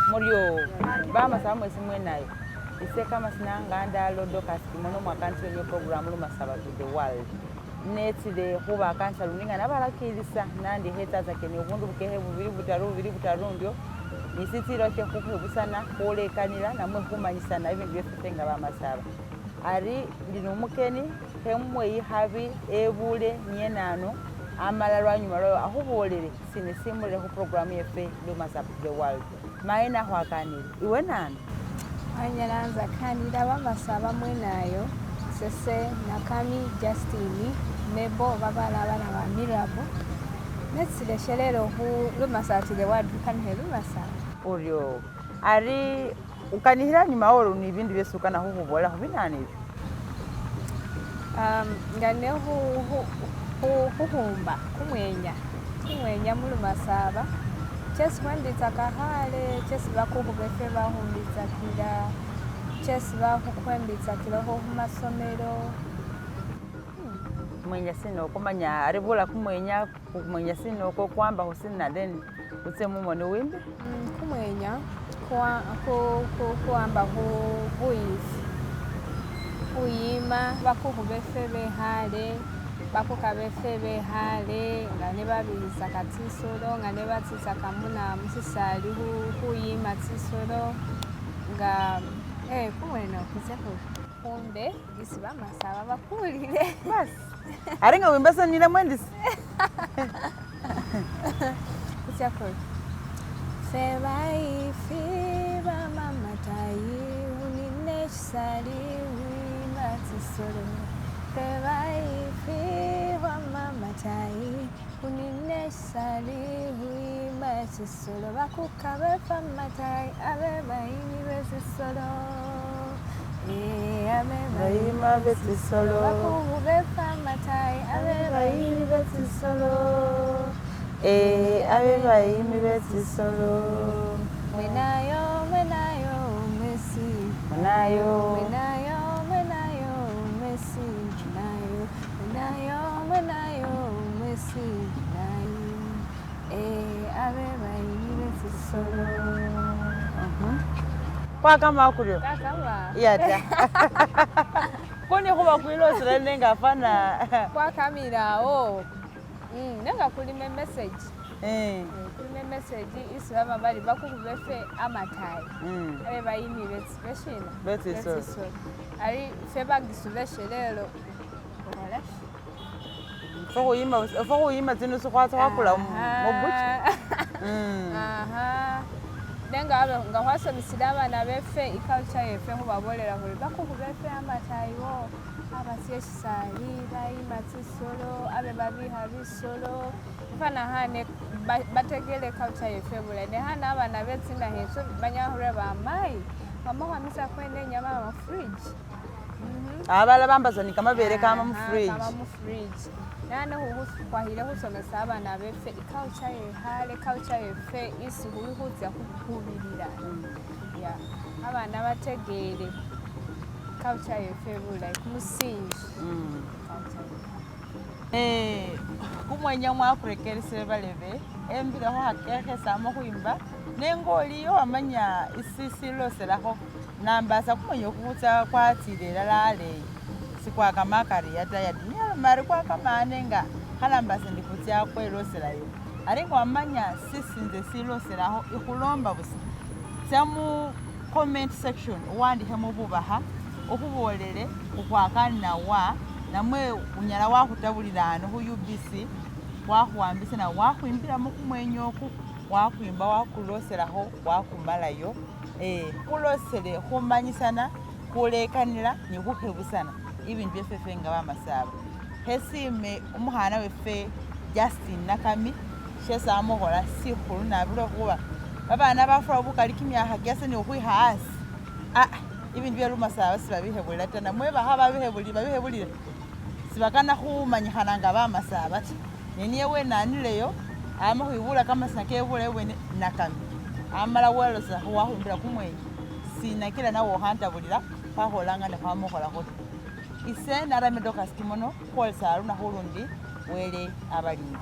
Murio bamasaba mwezi mwenayo iseka masina nganda lodo kasimono mwakanti yo program Lumasaba to the world netide kuba kansa luninga nabalakirisa nandi heta zakene ubundu bukehe bubiri butaru ndio nisitiro cyo kuhebusana kolekanira namwe kumanyisana ibintu byefitenga bamasaba ari ndino mukeni hemwe yihabi ebule nyenano amalwa nyuma ro ahubolere sinisimule ku program yefe Lumasaba to the world maina hwakanira iwe nani anyalanza kanira bamasaba mwenayo sese nakami Justini nebo babala abana ba Mirabo netsile shelero hu Lumasaba to the world kanhe Lumasaba uryo ari ukanihira nyuma oro ni ibindi besuka na huhubola hubinani ngane huhumba kumwenya mu Lumasaba chesi kwanditsa kahale chesi bakuhubefe bahumbitsa kira chesi bakukwembitsa kira ho masomero mwenya sino kumanya aribula kumwenya sino ko kwamba husina then utse mumone wimbe kumwenya kwamba huifi uyima bakuhubefe behale bakukabefe behale ngane babiriza katisoro ngane batisa kamuna musisali huyima tisoro nga kumwena kuzeko kumbe isi bamasaba bakulire bas aringa wimbasa nina mwendisi kuchako sebai fiba mama tayi unine sali wima tisoro sebai fiba mama tayi unine sali wima tisoro bakukabe fama tayi abe bayini besisoro Aima betisolo bakubefa matai abe bayini betisolo abe bayini betisolo menayo mesi menayo mesi menayo mesi abe bayini betisolo kwa kama akurio kama yata koni kuba kwilo sirene ngafana kwa kamera nanga kulime message kulime message isi baba bali bakubefe amatai abe bayini betiso ari feba gisubeshelelo foko yima zinu sokwatsa wakula mobuchi nenga abe ngahwaso bisidaba na befe iculture yefe ho babolera ho bakubefe amatayiwo abasyesali bayimatisolo abe babiha bisolo fana hane bategele culture yefe bule ne hana abana betsinda heso banyahure bamai bamahwamisa kwende nyama mu fridge abala bambazani kama bere kama mu fridge nane kwahile husomesa abana befe iculture yehale culture yefe isi huhuzya kuhubirira ya abana bategere culture yefe bula kumusinji kumwenya mwakurekeresere balebe embira ho hakeke samo kuimba nengoliyo amanya isisiloseraho nambasa kumwenya kubuta kwatirera lale sikwa kamakari yata yadinya mari kwa kamanenga halambase ndikutia kweloserayo aringo amanya sisinze siloseraho ikulomba busi samu comment section wandi hemo bubaha okubolere kukwakana wa namwe unyala wakutabulirano hu UBC wakuambise na wakuimbira mu kumwenyoku wakuimba wakuloseraho wakumalayo kulosere humanyisana kulekanira nyukuhebusana ibintu byefefe nga bamasaba hesime umuhana wefe Justine nakami shesa amuhora sihuru nabiro kuba babana bafura bukaliki imyaha gyase ni ukwihasi ibintu bya Lumasaba sibabihebulira tana mwe bahaba babihebulira sibakana humanyihana nga bamasaba neniye we nanileyo amahwibula kama sinakebule we nakami amala welosa wahumbira kumwenye sinakira nawo hantabulira paholanga ne pamuhola hoto ise naramedoka skimono kwa saru na hurundi wele abalimi